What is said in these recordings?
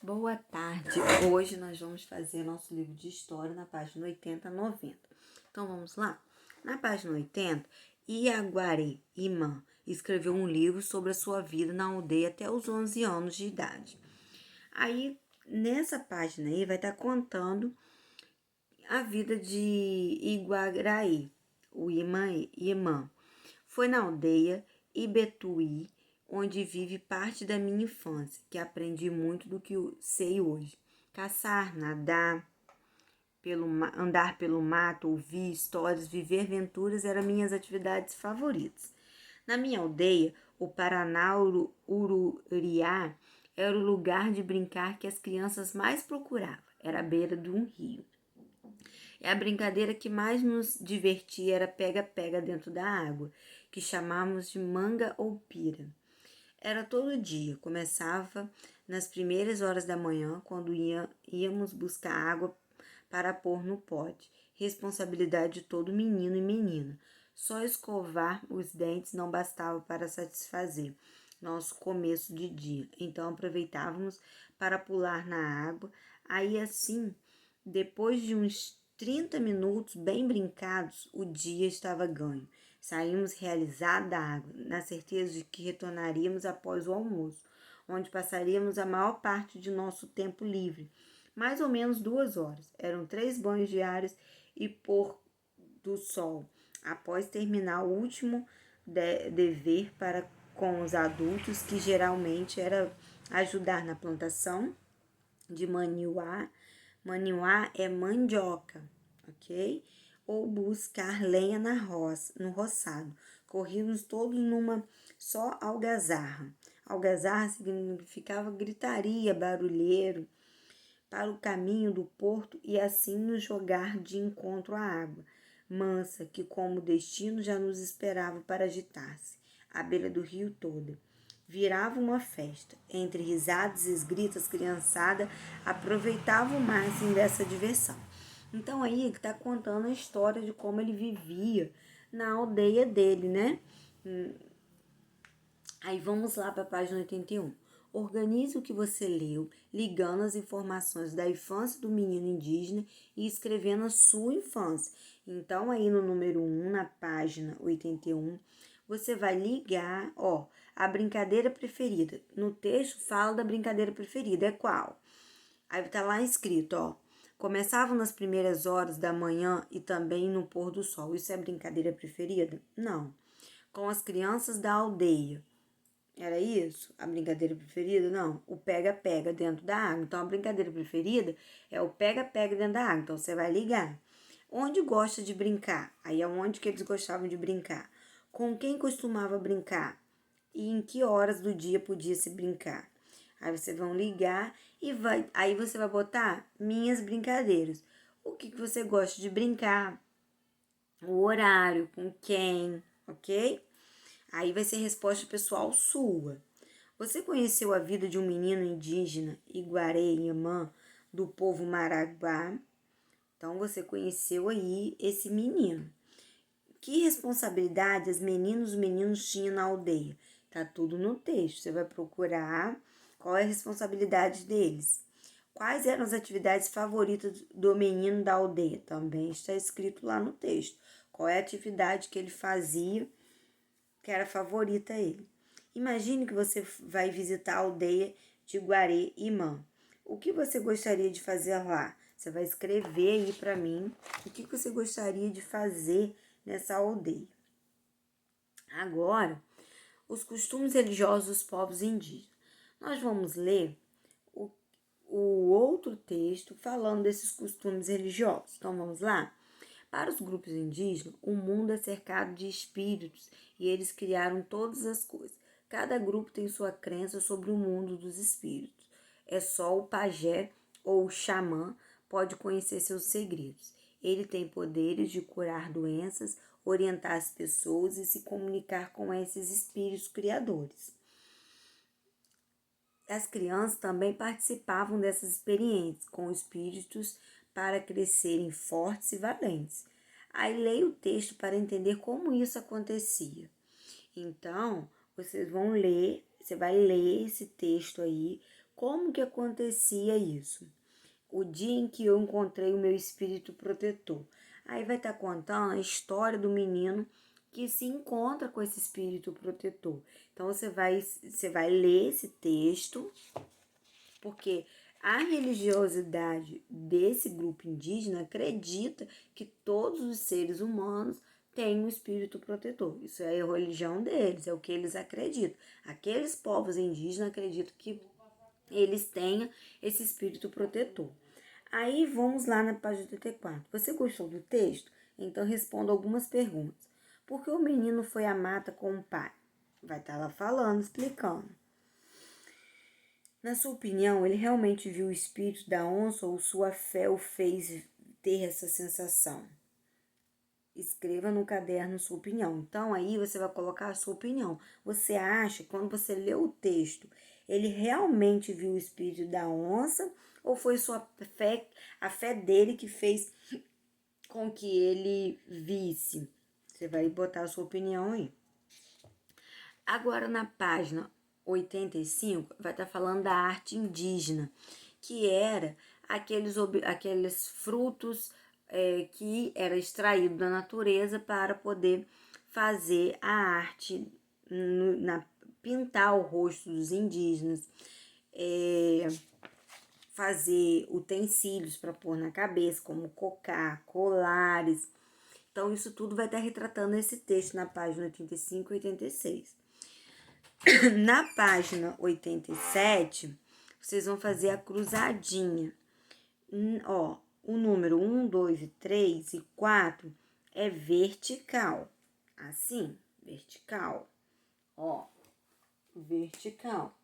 Boa tarde. Hoje nós vamos fazer nosso livro de história na página 80 a 90. Então vamos lá? Na página 80, Iaguaré Imã escreveu um livro sobre a sua vida na aldeia até os 11 anos de idade. Aí, nessa página aí, vai estar contando a vida de Iguaraí, o Imã. Foi na aldeia Ibetuí, onde vive parte da minha infância, que aprendi muito do que sei hoje. Caçar, nadar, andar pelo mato, ouvir histórias, viver aventuras eram minhas atividades favoritas. Na minha aldeia, o Paraná Ururiá era o lugar de brincar que as crianças mais procuravam. Era à beira de um rio. E a brincadeira que mais nos divertia era pega-pega dentro da água, que chamávamos de manga ou pira. Era todo dia, começava nas primeiras horas da manhã, quando íamos buscar água para pôr no pote. Responsabilidade de todo menino e menina. Só escovar os dentes não bastava para satisfazer nosso começo de dia. Então aproveitávamos para pular na água. Aí assim, depois de uns 30 minutos bem brincados, o dia estava ganho. Saímos realizados da água, na certeza de que retornaríamos após o almoço, onde passaríamos a maior parte de nosso tempo livre, mais ou menos 2 horas. Eram 3 banhos diários e pôr do sol, após terminar o último dever para com os adultos, que geralmente era ajudar na plantação de maniuá. Maniuá é mandioca, ok? Ou buscar lenha no roçado. Corríamos todos numa só algazarra. Algazarra significava gritaria, barulheiro, para o caminho do porto e assim nos jogar de encontro à água mansa, que como destino já nos esperava para agitar-se, à beira do rio toda. Virava uma festa. Entre risadas e gritos, criançada aproveitava o máximo dessa diversão. Então aí ele está contando a história de como ele vivia na aldeia dele, né? Aí vamos lá para a página 81. Organize o que você leu, ligando as informações da infância do menino indígena e escrevendo a sua infância. Então, aí no número 1, na página 81, você vai ligar, a brincadeira preferida. No texto fala da brincadeira preferida, é qual? Aí tá lá escrito, começavam nas primeiras horas da manhã e também no pôr do sol. Isso é brincadeira preferida? Não. Com as crianças da aldeia. Era isso? A brincadeira preferida? Não. O pega-pega dentro da água. Então, a brincadeira preferida é o pega-pega dentro da água. Então, você vai ligar. Onde gosta de brincar? Aí é onde que eles gostavam de brincar. Com quem costumava brincar? E em que horas do dia podia se brincar? Aí vocês vão ligar e aí você vai botar minhas brincadeiras. O que você gosta de brincar? O horário, com quem, ok? Aí vai ser resposta pessoal sua. Você conheceu a vida de um menino indígena Iguaré-Yamã do povo Maraguá? Então você conheceu aí esse menino. Que responsabilidade os meninos tinham na aldeia? Tá tudo no texto. Você vai procurar qual é a responsabilidade deles. Quais eram as atividades favoritas do menino da aldeia? Também está escrito lá no texto. Qual é a atividade que ele fazia que era favorita a ele. Imagine que você vai visitar a aldeia de Guaré-Imã. O que você gostaria de fazer lá? Você vai escrever aí para mim o que você gostaria de fazer nessa aldeia. Agora, os costumes religiosos dos povos indígenas. Nós vamos ler o outro texto falando desses costumes religiosos. Então, vamos lá? Para os grupos indígenas, o mundo é cercado de espíritos e eles criaram todas as coisas. Cada grupo tem sua crença sobre o mundo dos espíritos. É só o pajé ou o xamã pode conhecer seus segredos. Ele tem poderes de curar doenças, orientar as pessoas e se comunicar com esses espíritos criadores. As crianças também participavam dessas experiências com espíritos para crescerem fortes e valentes. Aí leia o texto para entender como isso acontecia. Então, vocês vão ler, você vai ler esse texto aí Como que acontecia isso? O dia em que eu encontrei o meu espírito protetor. Aí vai estar contando a história do menino que se encontra com esse espírito protetor. Então você vai ler esse texto, porque a religiosidade desse grupo indígena acredita que todos os seres humanos têm um espírito protetor. Isso é a religião deles, é o que eles acreditam. Aqueles povos indígenas acreditam que eles tenham esse espírito protetor. Aí vamos lá na página 84. Você gostou do texto? Então responda algumas perguntas. Por que o menino foi à mata com o pai? Vai estar lá falando, explicando. Na sua opinião, ele realmente viu o espírito da onça ou sua fé o fez ter essa sensação? Escreva no caderno sua opinião. Então, aí você vai colocar a sua opinião. Você acha, quando você leu o texto, ele realmente viu o espírito da onça ou foi a fé dele que fez com que ele visse? Você vai botar a sua opinião aí. Agora, na página 85, vai estar falando da arte indígena, que era aqueles frutos que era extraído da natureza para poder fazer a arte, pintar o rosto dos indígenas, fazer utensílios para pôr na cabeça, como cocá, colares. Então, isso tudo vai estar retratando esse texto na página 85 e 86. Na página 87, vocês vão fazer a cruzadinha. Ó, o número 1, 2, 3 e 4 é vertical. Assim, vertical. Ó, vertical.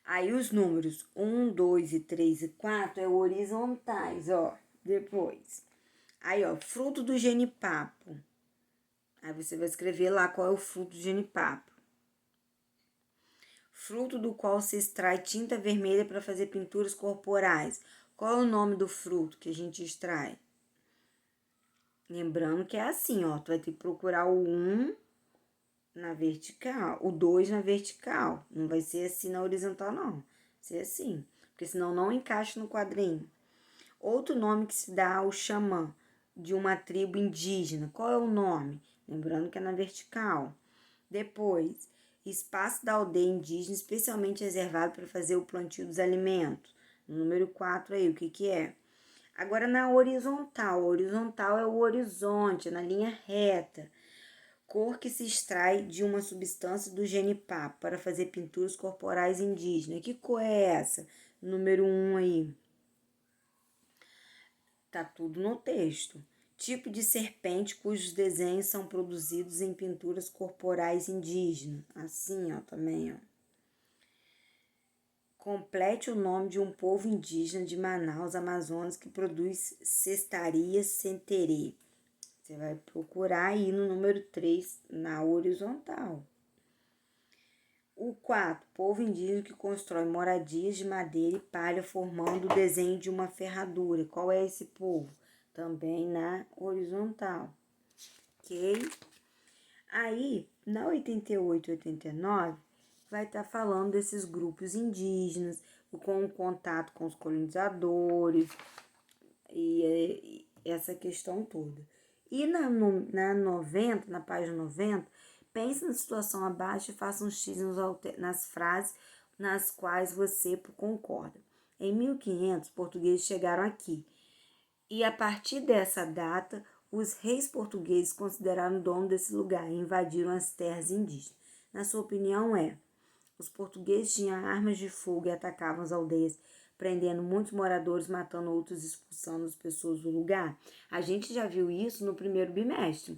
Aí os números 1, 2 e 3 e 4 é horizontais, ó. Depois. Aí, ó, fruto do genipapo. Aí você vai escrever lá qual é o fruto do genipapo. Fruto do qual se extrai tinta vermelha para fazer pinturas corporais. Qual é o nome do fruto que a gente extrai? Lembrando que é assim, ó. Tu vai ter que procurar o 1 na vertical, o 2 na vertical. Não vai ser assim na horizontal, não. Vai ser assim, porque senão não encaixa no quadrinho. Outro nome que se dá ao xamã de uma tribo indígena. Qual é o nome? Lembrando que é na vertical. Depois, espaço da aldeia indígena especialmente reservado para fazer o plantio dos alimentos. Número 4 aí, o que é? Agora na horizontal. Horizontal é o horizonte, na linha reta. Cor que se extrai de uma substância do genipapo para fazer pinturas corporais indígenas. Que cor é essa? Número 1 aí. Tá tudo no texto. Tipo de serpente cujos desenhos são produzidos em pinturas corporais indígenas. Assim, ó, também, ó. Complete o nome de um povo indígena de Manaus, Amazonas, que produz cestaria centerê. Você vai procurar aí no número 3, na horizontal. O 4, povo indígena que constrói moradias de madeira e palha formando o desenho de uma ferradura. Qual é esse povo? Também na horizontal, ok? Aí, na 88 e 89, vai estar falando desses grupos indígenas, com o contato com os colonizadores e essa questão toda. E na 90, na página 90, pense na situação abaixo e faça um X nas frases nas quais você concorda. Em 1500, portugueses chegaram aqui. E a partir dessa data, os reis portugueses consideraram o dono desse lugar e invadiram as terras indígenas. Na sua opinião, os portugueses tinham armas de fogo e atacavam as aldeias, prendendo muitos moradores, matando outros, expulsando as pessoas do lugar? A gente já viu isso no primeiro bimestre,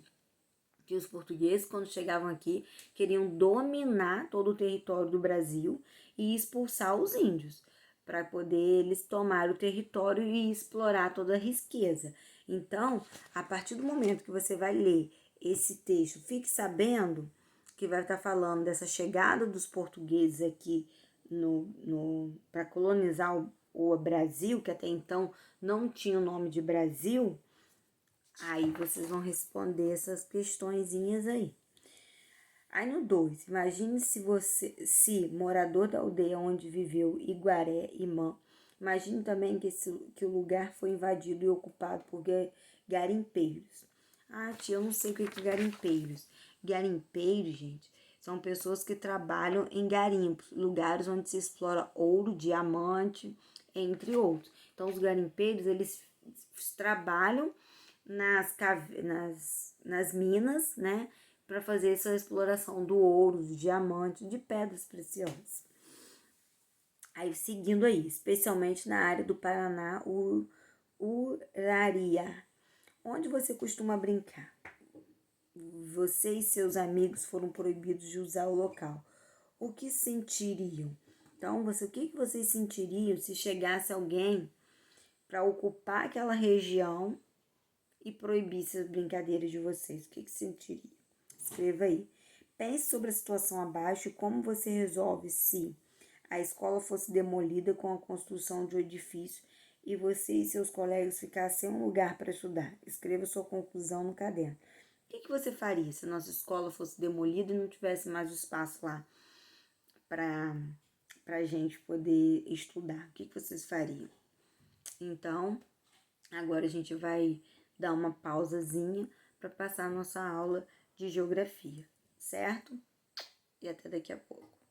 que os portugueses, quando chegavam aqui, queriam dominar todo o território do Brasil e expulsar os índios, para poder eles tomar o território e explorar toda a riqueza. Então, a partir do momento que você vai ler esse texto, fique sabendo que vai estar falando dessa chegada dos portugueses aqui para colonizar o Brasil, que até então não tinha o nome de Brasil. Aí vocês vão responder essas questõezinhas aí. Aí no 2, imagine se morador da aldeia onde viveu Iguaré, Imã, imagine também que o lugar foi invadido e ocupado por garimpeiros. Ah, tia, eu não sei o que é garimpeiros. Garimpeiros, gente, são pessoas que trabalham em garimpos, lugares onde se explora ouro, diamante, entre outros. Então, os garimpeiros, eles trabalham nas minas, né? Para fazer essa exploração do ouro, do diamante, de pedras preciosas. Aí, seguindo aí, especialmente na área do Paraná, Uraria. Onde você costuma brincar? Você e seus amigos foram proibidos de usar o local. O que sentiriam? Então, o que vocês sentiriam se chegasse alguém para ocupar aquela região e proibisse as brincadeiras de vocês? O que sentiria? Escreva aí. Pense sobre a situação abaixo e como você resolve se a escola fosse demolida com a construção de um edifício e você e seus colegas ficassem sem um lugar para estudar. Escreva sua conclusão no caderno. O que você faria se a nossa escola fosse demolida e não tivesse mais espaço lá para a gente poder estudar? O que vocês fariam? Então, agora a gente vai dar uma pausazinha para passar a nossa aula de geografia, certo? E até daqui a pouco.